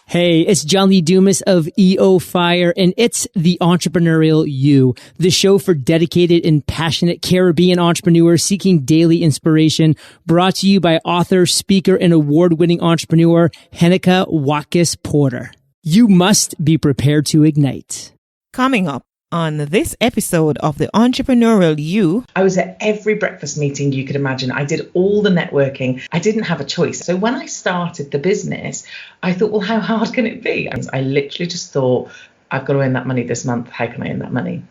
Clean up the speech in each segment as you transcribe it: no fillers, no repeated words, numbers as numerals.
Hey, it's John Lee Dumas of EO Fire, and it's the Entrepreneurial You, the show for dedicated and passionate Caribbean entrepreneurs seeking daily inspiration, brought to you by author, speaker, and award-winning entrepreneur Heneka Watkis-Porter. You must be prepared to ignite. Coming up on this episode of the Entrepreneurial You. I was at every breakfast meeting you could imagine. I did all the networking. I didn't have a choice. So when I started the business, I thought, well, how hard can it be? I literally just thought, I've got to earn that money this month. How can I earn that money?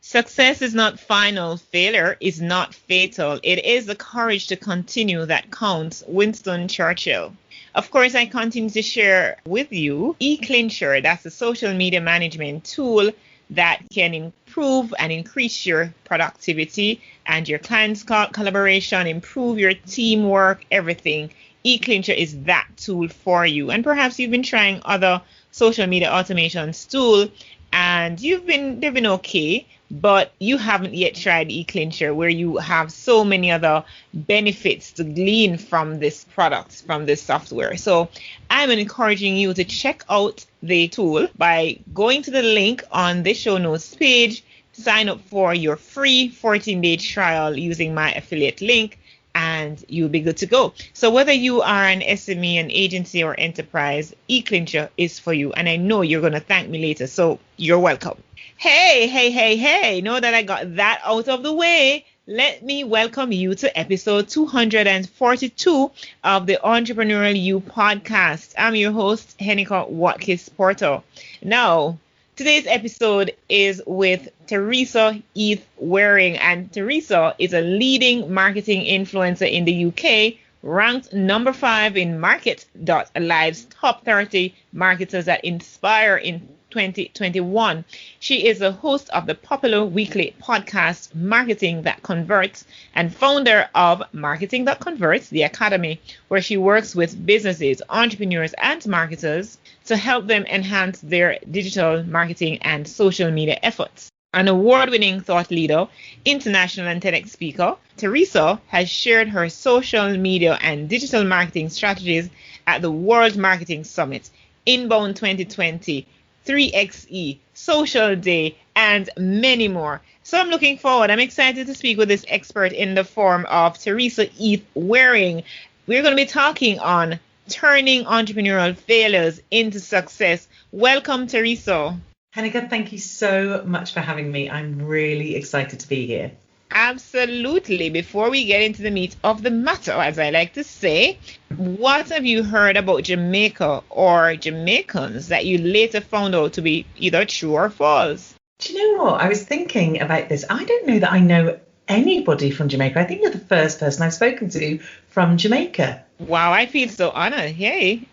Success is not final. Failure is not fatal. It is the courage to continue that counts. Winston Churchill. Of course, I continue to share with you eClincher. That's a social media management tool that can improve and increase your productivity and your clients' collaboration, improve your teamwork, everything. eClincher is that tool for you. And perhaps you've been trying other social media automation tools and they've been okay, but you haven't yet tried eClincher, where you have so many other benefits to glean from this product, from this software. So I'm encouraging you to check out the tool by going to the link on the show notes page, sign up for your free 14-day trial using my affiliate link, and you'll be good to go. So whether you are an SME, an agency, or enterprise, eClincher is for you. And I know you're going to thank me later, so you're welcome. Hey. Now that I got that out of the way, let me welcome you to episode 242 of the Entrepreneurial You podcast. I'm your host, Heneka Watkis-Porter. Now, today's episode is with Teresa Heath Wareing, and Teresa is a leading marketing influencer in the UK, ranked number 5 in Market.Live's top 30 marketers that inspire in 2021. She is a host of the popular weekly podcast Marketing That Converts and founder of Marketing That Converts, the academy, where she works with businesses, entrepreneurs, and marketers to help them enhance their digital marketing and social media efforts. An award-winning thought leader, international and TEDx speaker, Teresa has shared her social media and digital marketing strategies at the World Marketing Summit, Inbound 2020, 3XE, Social Day, and many more. So I'm looking forward. I'm excited to speak with this expert in the form of Teresa Heath Wareing. We're going to be talking on turning entrepreneurial failures into success. Welcome, Teresa. Heneka, thank you so much for having me. I'm really excited to be here. Absolutely. Before we get into the meat of the matter, as I like to say, what have you heard about Jamaica or Jamaicans that you later found out to be either true or false? Do you know what? I was thinking about this. I don't know that I know anybody from Jamaica. I think you're the first person I've spoken to from Jamaica. Wow, I feel so honored. Hey.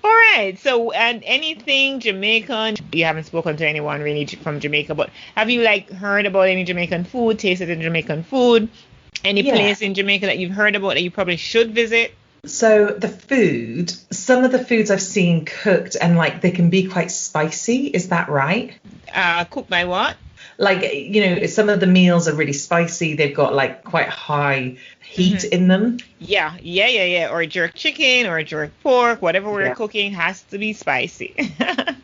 All right. So, and anything Jamaican? You haven't spoken to anyone really from Jamaica, but have you heard about any Jamaican food, tasted any Jamaican food? Any place in Jamaica that you've heard about that you probably should visit? So the food, some of the foods I've seen cooked and they can be quite spicy. Is that right? Cooked by what? Some of the meals are really spicy. They've got quite high heat in them. Yeah. Or jerk chicken or jerk pork, whatever we're cooking has to be spicy.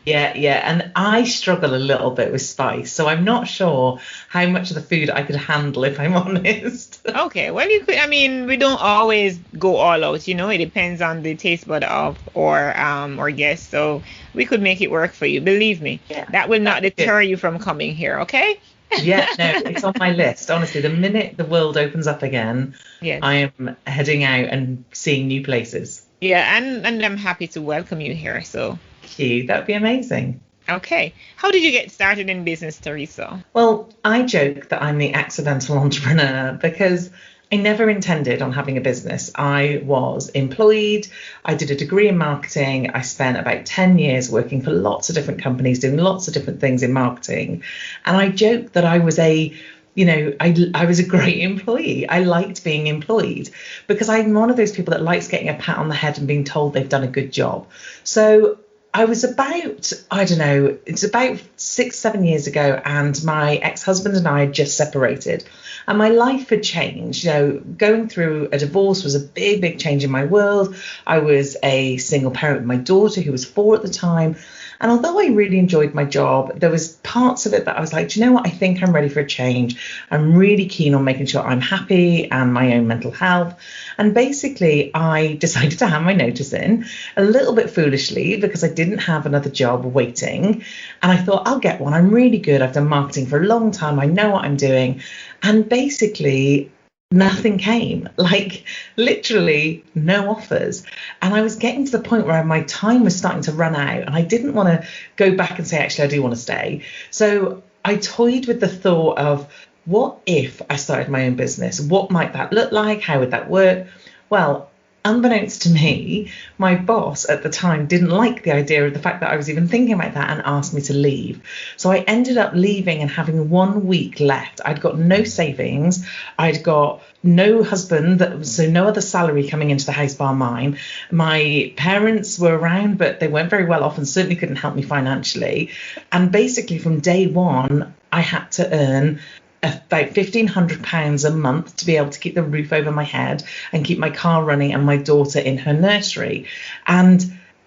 Yeah. And I struggle a little bit with spice. So I'm not sure how much of the food I could handle, if I'm honest. Okay. Well, you could, we don't always go all out, it depends on the taste bud of or guest. So we could make it work for you. Believe me, that will not deter you from coming here. Okay. Yeah, no, it's on my list. Honestly, the minute the world opens up again, I am heading out and seeing new places. Yeah, and I'm happy to welcome you here. So thank you. That would be amazing. Okay. How did you get started in business, Teresa? Well, I joke that I'm the accidental entrepreneur because I never intended on having a business. I was employed. I did a degree in marketing. I spent about 10 years working for lots of different companies, doing lots of different things in marketing. And I joke that I was I was a great employee. I liked being employed because I'm one of those people that likes getting a pat on the head and being told they've done a good job. So I was about, I don't know, it's about 6, 7 years ago, and my ex-husband and I had just separated, and my life had changed. Going through a divorce was a big, big change in my world. I was a single parent with my daughter, who was 4 at the time. And although I really enjoyed my job, there was parts of it that I was like, do you know what? I think I'm ready for a change. I'm really keen on making sure I'm happy and my own mental health. And basically, I decided to hand my notice in a little bit foolishly because I didn't have another job waiting. And I thought, I'll get one. I'm really good. I've done marketing for a long time. I know what I'm doing. And basically, nothing came, like literally no offers. And I was getting to the point where my time was starting to run out, and I didn't want to go back and say, actually, I do want to stay. So I toyed with the thought of, what if I started my own business? What might that look like? How would that work? Well, unbeknownst to me, my boss at the time didn't like the idea of the fact that I was even thinking about that and asked me to leave. So I ended up leaving and having 1 week left. I'd got no savings. I'd got no husband, so no other salary coming into the house bar mine. My parents were around, but they weren't very well off and certainly couldn't help me financially. And basically from day one, I had to earn about £1,500 a month to be able to keep the roof over my head and keep my car running and my daughter in her nursery. And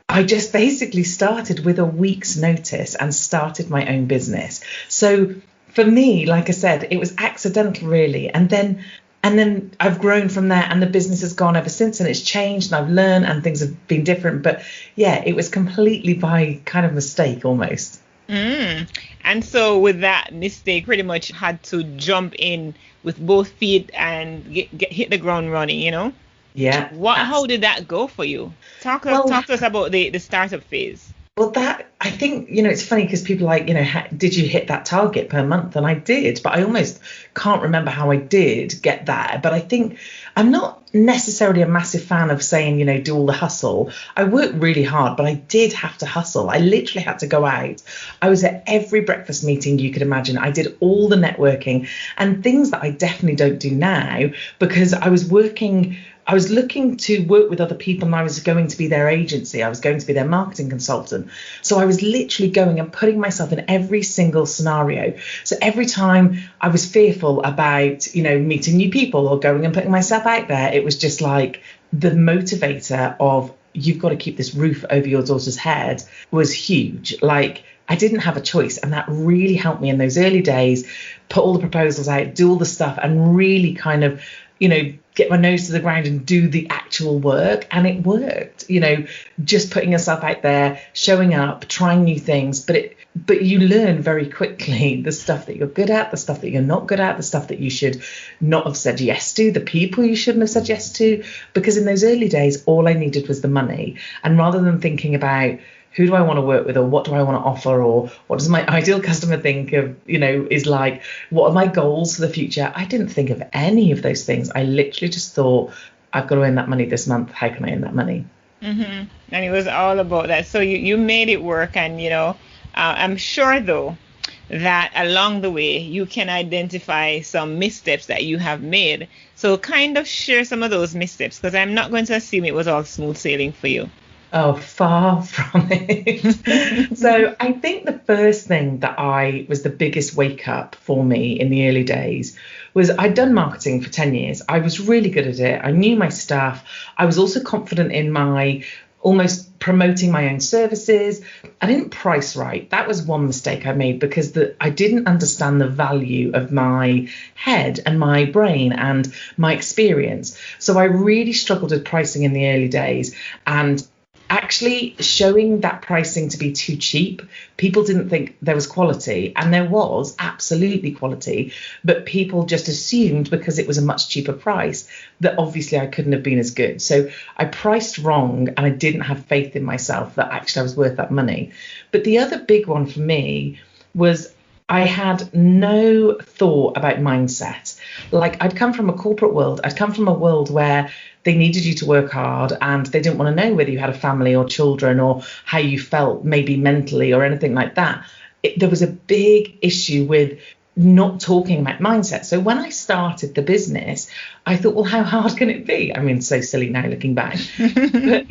I just basically started with a week's notice and started my own business. So for me, like I said, it was accidental really. And then I've grown from there, and the business has gone ever since, and it's changed, and I've learned, and things have been different. But yeah, it was completely by kind of mistake almost. And so with that mistake, pretty much had to jump in with both feet and hit the ground running, Yeah. How did that go for you? Talk to us about the startup phase. Well, that, I think, it's funny because people are like, did you hit that target per month? And I did, but I almost can't remember how I did get there. But I think I'm not necessarily a massive fan of saying, do all the hustle. I worked really hard, but I did have to hustle. I literally had to go out. I was at every breakfast meeting you could imagine. I did all the networking and things that I definitely don't do now, because I was looking to work with other people, and I was going to be their agency. I was going to be their marketing consultant. So I was literally going and putting myself in every single scenario. So every time I was fearful about, meeting new people or going and putting myself out there, it was just like the motivator of, you've got to keep this roof over your daughter's head was huge. Like, I didn't have a choice. And that really helped me in those early days, put all the proposals out, do all the stuff, and really kind of, get my nose to the ground and do the actual work. And it worked, just putting yourself out there, showing up, trying new things. But you learn very quickly the stuff that you're good at, the stuff that you're not good at, the stuff that you should not have said yes to, the people you shouldn't have said yes to. Because in those early days, all I needed was the money. And rather than thinking about, who do I want to work with, or what do I want to offer, or what does my ideal customer think of, is like, what are my goals for the future? I didn't think of any of those things. I literally just thought, I've got to earn that money this month. How can I earn that money? Mm-hmm. And it was all about that. So you made it work. And, I'm sure, though, that along the way, you can identify some missteps that you have made. So kind of share some of those missteps, because I'm not going to assume it was all smooth sailing for you. Oh, far from it. So I think the first thing that was the biggest wake up for me in the early days was I'd done marketing for 10 years. I was really good at it. I knew my stuff. I was also confident in my almost promoting my own services. I didn't price right. That was one mistake I made, because I didn't understand the value of my head and my brain and my experience. So I really struggled with pricing in the early days, and actually showing that pricing to be too cheap. People didn't think there was quality, and there was absolutely quality, but people just assumed because it was a much cheaper price that obviously I couldn't have been as good. So I priced wrong, and I didn't have faith in myself that actually I was worth that money. But the other big one for me was I had no thought about mindset. Like, I'd come from a corporate world. I'd come from a world where they needed you to work hard, and they didn't want to know whether you had a family or children or how you felt maybe mentally or anything like that. There was a big issue with not talking about mindset. So when I started the business, I thought, well, how hard can it be? I mean, so silly now looking back, but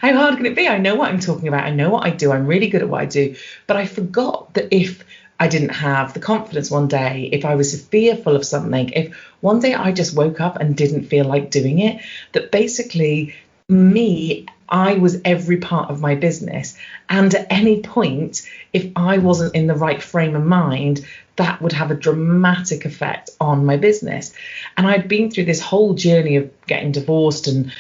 how hard can it be? I know what I'm talking about. I know what I do. I'm really good at what I do. But I forgot that if I didn't have the confidence one day, if I was fearful of something, if one day I just woke up and didn't feel like doing it, that basically I was every part of my business. And at any point, if I wasn't in the right frame of mind, that would have a dramatic effect on my business. And I'd been through this whole journey of getting divorced and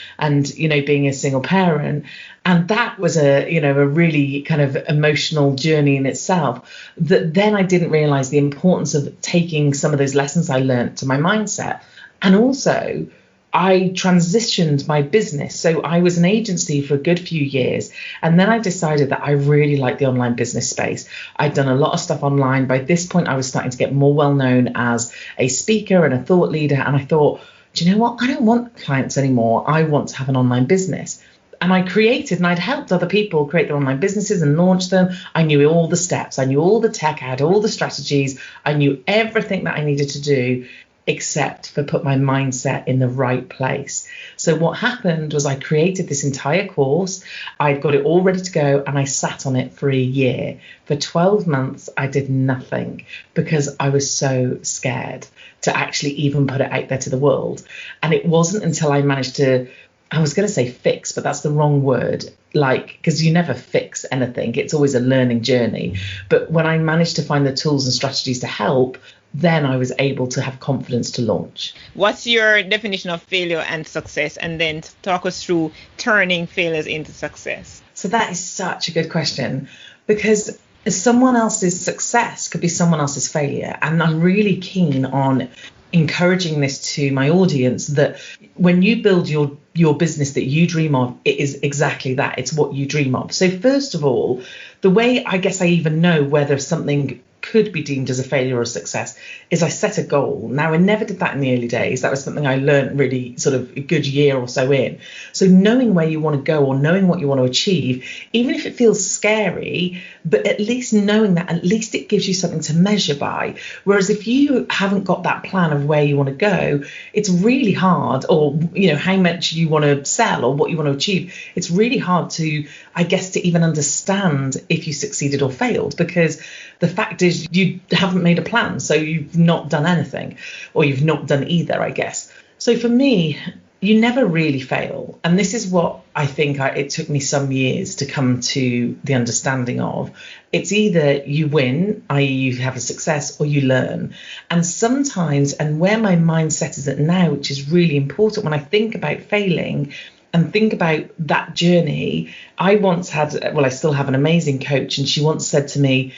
being a single parent. And that was a really kind of emotional journey in itself, that then I didn't realize the importance of taking some of those lessons I learned to my mindset. And also, I transitioned my business. So I was an agency for a good few years. And then I decided that I really liked the online business space. I'd done a lot of stuff online. By this point, I was starting to get more well known as a speaker and a thought leader. And I thought, do you know what? I don't want clients anymore. I want to have an online business. And I created and I'd helped other people create their online businesses and launch them. I knew all the steps. I knew all the tech. I had all the strategies. I knew everything that I needed to do, except for put my mindset in the right place. So what happened was I created this entire course. I'd got it all ready to go and I sat on it for a year. For 12 months, I did nothing because I was so scared to actually even put it out there to the world. And it wasn't until I managed to, I was going to say fix, but that's the wrong word. Because you never fix anything. It's always a learning journey. But when I managed to find the tools and strategies to help, then I was able to have confidence to launch. What's your definition of failure and success? And then talk us through turning failures into success. So that is such a good question, because someone else's success could be someone else's failure. And I'm really keen on encouraging this to my audience, that when you build your business that you dream of, it is exactly that. It's what you dream of. So first of all, the way I guess I even know whether something could be deemed as a failure or a success is I set a goal. Now, I never did that in the early days. That was something I learned really sort of a good year or so in. So knowing where you want to go or knowing what you want to achieve, even if it feels scary, but at least knowing that, at least it gives you something to measure by. Whereas if you haven't got that plan of where you want to go, it's really hard, or how much you want to sell or what you want to achieve. It's really hard to, I guess, to even understand if you succeeded or failed, because the fact is you haven't made a plan, so you've not done anything, or you've not done either, I guess. So for me, you never really fail. And this is what I think it took me some years to come to the understanding of. It's either you win, i.e. you have a success, or you learn. And sometimes, and where my mindset is at now, which is really important when I think about failing and think about that journey, I once had, I still have an amazing coach, and she once said to me,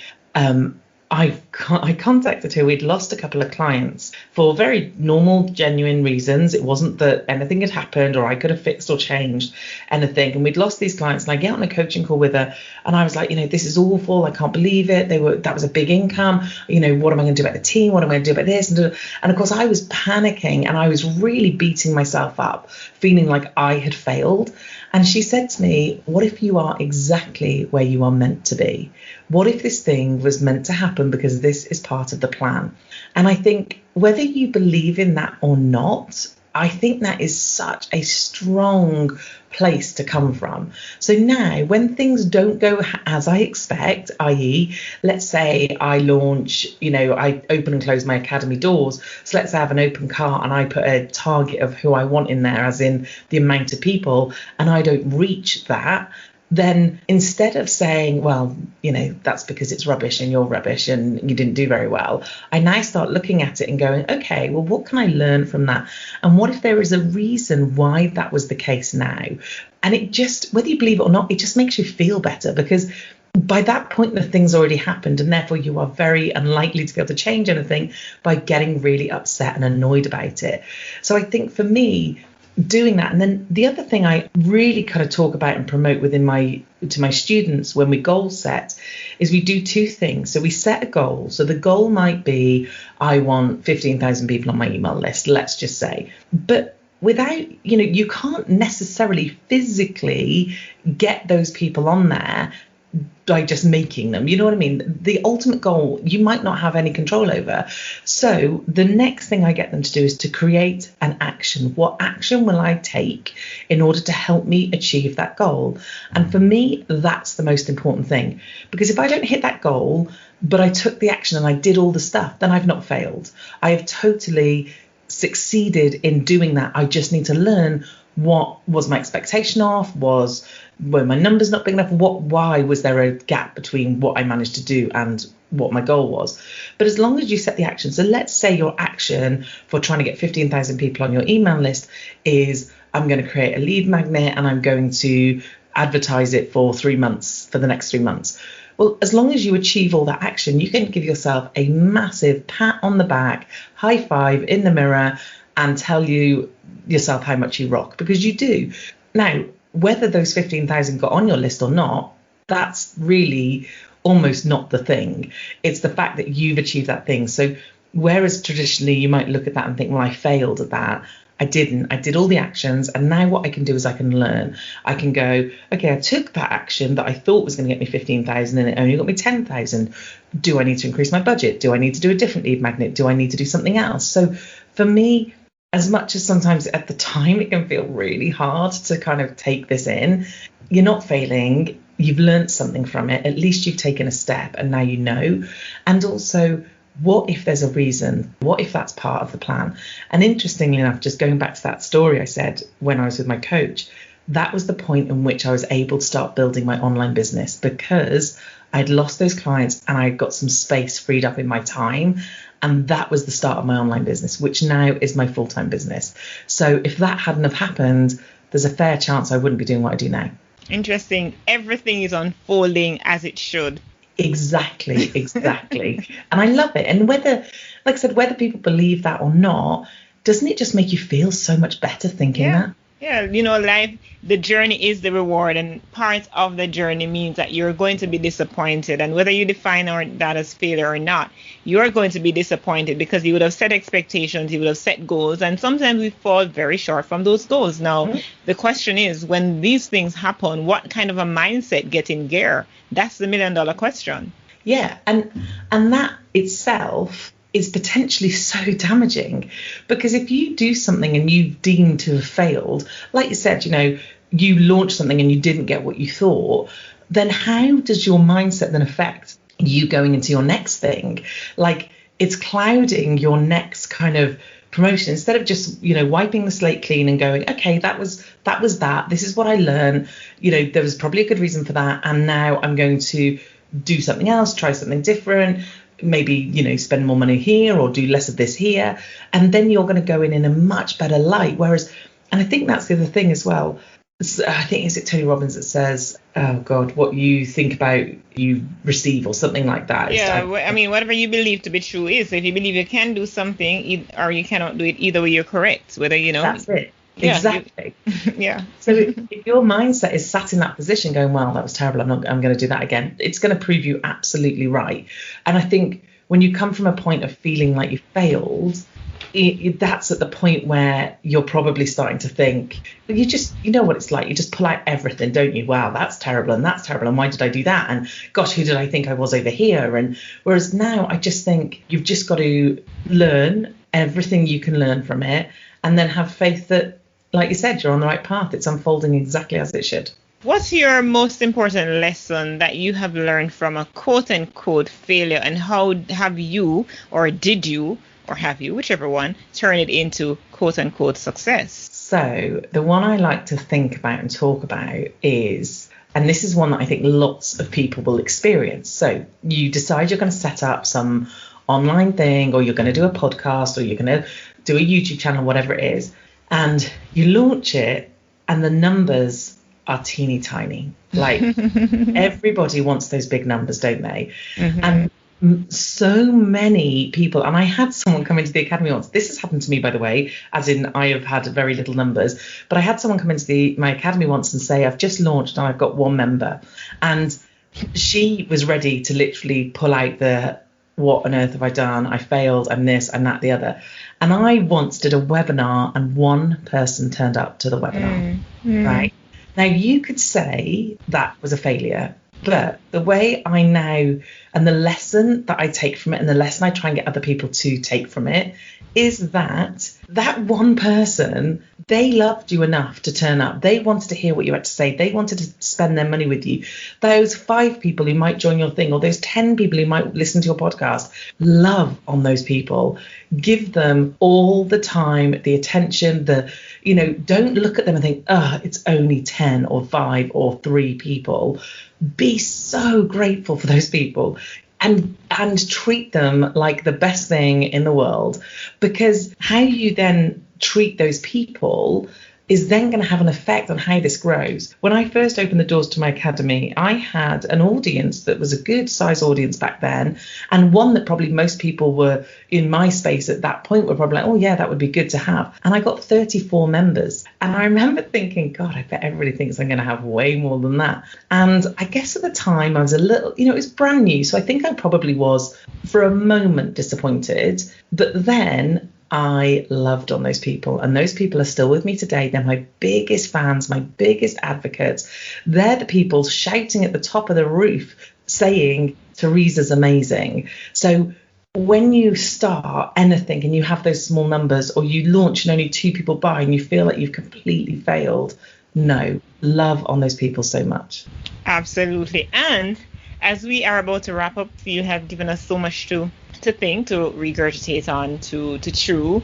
I contacted her. We'd lost a couple of clients for very normal, genuine reasons. It wasn't that anything had happened or I could have fixed or changed anything. And we'd lost these clients, and I get on a coaching call with her, and I was like, this is awful. I can't believe it. That was a big income. What am I going to do about the team? What am I going to do about this? And of course, I was panicking, and I was really beating myself up, feeling like I had failed. And she said to me, what if you are exactly where you are meant to be? What if this thing was meant to happen because this is part of the plan? And I think whether you believe in that or not, I think that is such a strong place to come from. So now when things don't go as I expect, i.e., let's say I launch, I open and close my academy doors. So let's say I have an open cart and I put a target of who I want in there, as in the amount of people, and I don't reach that, then instead of saying, well, that's because it's rubbish and you're rubbish and you didn't do very well, I now start looking at it and going, okay, well, what can I learn from that? And what if there is a reason why that was the case now? And it just, whether you believe it or not, it just makes you feel better, because by that point, the thing's already happened, and therefore you are very unlikely to be able to change anything by getting really upset and annoyed about it. So I think for me, doing that. And then the other thing I really kind of talk about and promote to my students when we goal set is we do two things. So we set a goal. So the goal might be, I want 15,000 people on my email list, let's just say. But without, you can't necessarily physically get those people on there by just making them? You know what I mean? The ultimate goal, you might not have any control over. So the next thing I get them to do is to create an action. What action will I take in order to help me achieve that goal? And for me, that's the most important thing. Because if I don't hit that goal, but I took the action and I did all the stuff, then I've not failed. I have totally succeeded in doing that. I just need to learn what was my expectation of, were my numbers not big enough, why was there a gap between what I managed to do and what my goal was. But as long as you set the action, so let's say your action for trying to get 15,000 people on your email list is, I'm going to create a lead magnet and I'm going to advertise it for the next 3 months. Well, as long as you achieve all that action, you can give yourself a massive pat on the back, high five in the mirror, and tell yourself how much you rock, because you do. Now, whether those 15,000 got on your list or not, that's really almost not the thing. It's the fact that you've achieved that thing. So whereas traditionally you might look at that and think, well, I failed at that. I didn't. I did all the actions. And now what I can do is I can learn. I can go, okay, I took that action that I thought was going to get me 15,000 and it only got me 10,000. Do I need to increase my budget? Do I need to do a different lead magnet? Do I need to do something else? So for me, as much as sometimes at the time it can feel really hard to kind of take this in, you're not failing. You've learned something from it. At least you've taken a step and now you know. And also, what if there's a reason? What if that's part of the plan? And interestingly enough, just going back to that story I said when I was with my coach, that was the point in which I was able to start building my online business, because I'd lost those clients and I got some space freed up in my time. And that was the start of my online business, which now is my full-time business. So if that hadn't have happened, there's a fair chance I wouldn't be doing what I do now. Interesting. Everything is unfolding as it should. Exactly. And I love it. And whether, like I said, whether people believe that or not, doesn't it just make you feel so much better thinking that? Yeah, life, the journey is the reward, and part of the journey means that you're going to be disappointed. And whether you define that as failure or not, you're going to be disappointed because you would have set expectations, you would have set goals, and sometimes we fall very short from those goals. Now, The question is, when these things happen, what kind of a mindset get in gear? That's the $1 million question. Yeah, and that itself is potentially so damaging, because if you do something and you deem to have failed, like you said, you launched something and you didn't get what you thought, then how does your mindset then affect you going into your next thing? Like, it's clouding your next kind of promotion. Instead of just, wiping the slate clean and going, okay, that was that. This is what I learned. There was probably a good reason for that. And now I'm going to do something else, try something different. Maybe, spend more money here or do less of this here. And then you're going to go in a much better light. Whereas, and I think that's the other thing as well. I think, is it Tony Robbins that says, oh God, what you think about, you receive, or something like that. Yeah, whatever you believe to be true is. If you believe you can do something or you cannot do it, either way you're correct. Whether, That's it. Yeah, exactly. Yeah. So if your mindset is sat in that position going, well, that was terrible, I'm going to do that again, it's going to prove you absolutely right. And I think when you come from a point of feeling like you failed, that's at the point where you're probably starting to think, you know what it's like, you just pull out everything, don't you? Wow, that's terrible, and why did I do that? And gosh, who did I think I was over here? And whereas now I just think you've just got to learn everything you can learn from it, and then have faith that, like you said, you're on the right path. It's unfolding exactly as it should. What's your most important lesson that you have learned from a quote-unquote failure, and how have you, or did you, or have you, whichever one, turn it into quote-unquote success? So the one I like to think about and talk about is, and this is one that I think lots of people will experience. So you decide you're going to set up some online thing, or you're going to do a podcast, or you're going to do a YouTube channel, whatever it is, and you launch it and the numbers are teeny tiny. Like everybody wants those big numbers, don't they? And so many people, and I had someone come into the academy once. This has happened to me, by the way, as in I have had very little numbers, but I had someone come into my academy once and say, I've just launched and I've got one member. And she was ready to literally pull out the, what on earth have I done? I failed, I'm this, I'm that, the other. And I once did a webinar and one person turned up to the webinar, right? Now, you could say that was a failure, But the way I now, and the lesson that I take from it, and the lesson I try and get other people to take from it, is that one person, they loved you enough to turn up. They wanted to hear what you had to say. They wanted to spend their money with you. Those 5 people who might join your thing, or those 10 people who might listen to your podcast, love on those people. Give them all the time, the attention, don't look at them and think, it's only 10 or 5 or 3 people. Be so grateful for those people. And treat them like the best thing in the world, because how you then treat those people is then going to have an effect on how this grows. When I first opened the doors to my academy, I had an audience that was a good size audience back then, and one that probably most people were in my space at that point were probably like, oh yeah, that would be good to have. And I got 34 members. And I remember thinking, God, I bet everybody thinks I'm going to have way more than that. And I guess at the time I was a little, it was brand new. So I think I probably was for a moment disappointed. But then I loved on those people, and those people are still with me today. They're my biggest fans, my biggest advocates. They're the people shouting at the top of the roof saying, Teresa's amazing. So when you start anything and you have those small numbers, or you launch and only 2 people buy and you feel like you've completely failed, no, love on those people so much. Absolutely. And as we are about to wrap up, you have given us so much to think, to regurgitate on, to chew,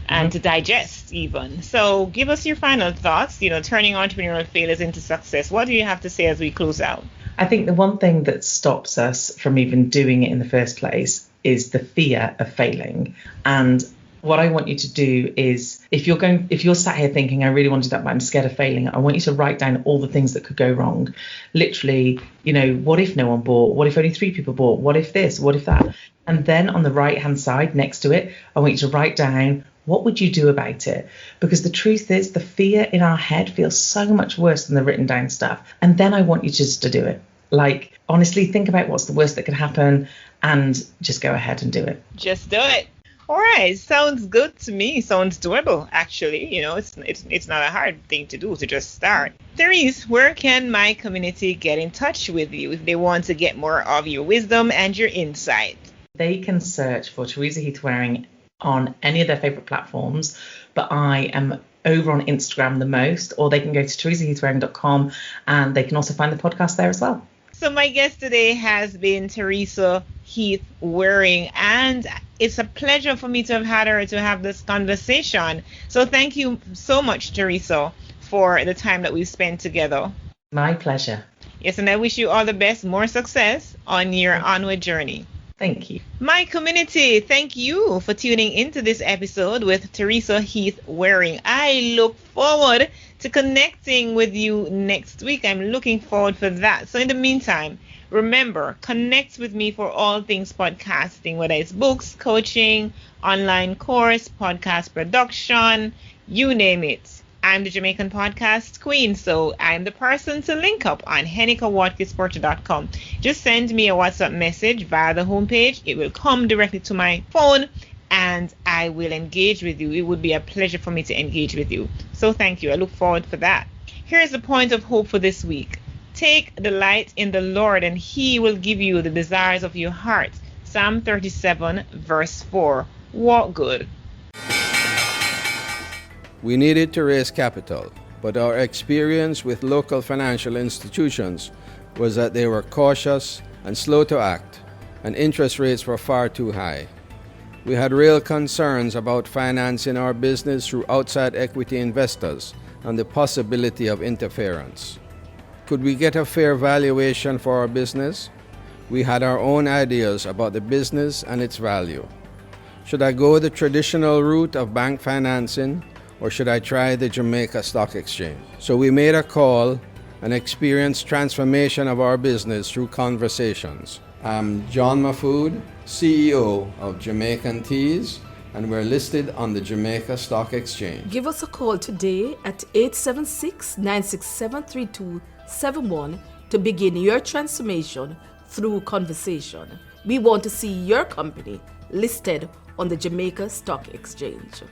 and to digest even. So give us your final thoughts, turning entrepreneurial failures into success. What do you have to say as we close out? I think the one thing that stops us from even doing it in the first place is the fear of failing. And what I want you to do is, if you're sat here thinking, I really want to do that, but I'm scared of failing, I want you to write down all the things that could go wrong. Literally, what if no one bought? What if only 3 people bought? What if this? What if that? And then on the right-hand side next to it, I want you to write down, what would you do about it? Because the truth is, the fear in our head feels so much worse than the written down stuff. And then I want you just to do it. Like, honestly, think about what's the worst that could happen and just go ahead and do it. Just do it. All right. Sounds good to me. Sounds doable, actually. It's not a hard thing to do, to just start. Therese, where can my community get in touch with you if they want to get more of your wisdom and your insight? They can search for Teresa Heath Wareing on any of their favorite platforms, but I am over on Instagram the most, or they can go to teresaheathwareing.com, and they can also find the podcast there as well. So my guest today has been Teresa Heath Wareing, and it's a pleasure for me to have had her to have this conversation. So thank you so much, Teresa, for the time that we've spent together. My pleasure. Yes, and I wish you all the best, more success on your onward journey. Thank you. My community, thank you for tuning into this episode with Teresa Heath Wareing. I look forward to connecting with you next week. I'm looking forward for that. So in the meantime, remember, connect with me for all things podcasting, whether it's books, coaching, online course, podcast production, you name it. I'm the Jamaican podcast queen, so I'm the person to link up on Heneka, Watkis-Porter.com. Just send me a WhatsApp message via the homepage. It will come directly to my phone, and I will engage with you. It would be a pleasure for me to engage with you. So thank you. I look forward for that. Here's the point of hope for this week. Take delight in the Lord, and He will give you the desires of your heart. Psalm 37, verse 4. Walk good. We needed to raise capital, but our experience with local financial institutions was that they were cautious and slow to act, and interest rates were far too high. We had real concerns about financing our business through outside equity investors and the possibility of interference. Could we get a fair valuation for our business? We had our own ideas about the business and its value. Should I go the traditional route of bank financing, or should I try the Jamaica Stock Exchange? So we made a call and experienced transformation of our business through conversations. I'm John Mafood, CEO of Jamaican Teas, and we're listed on the Jamaica Stock Exchange. Give us a call today at 876-967-3271 to begin your transformation through conversation. We want to see your company listed on the Jamaica Stock Exchange.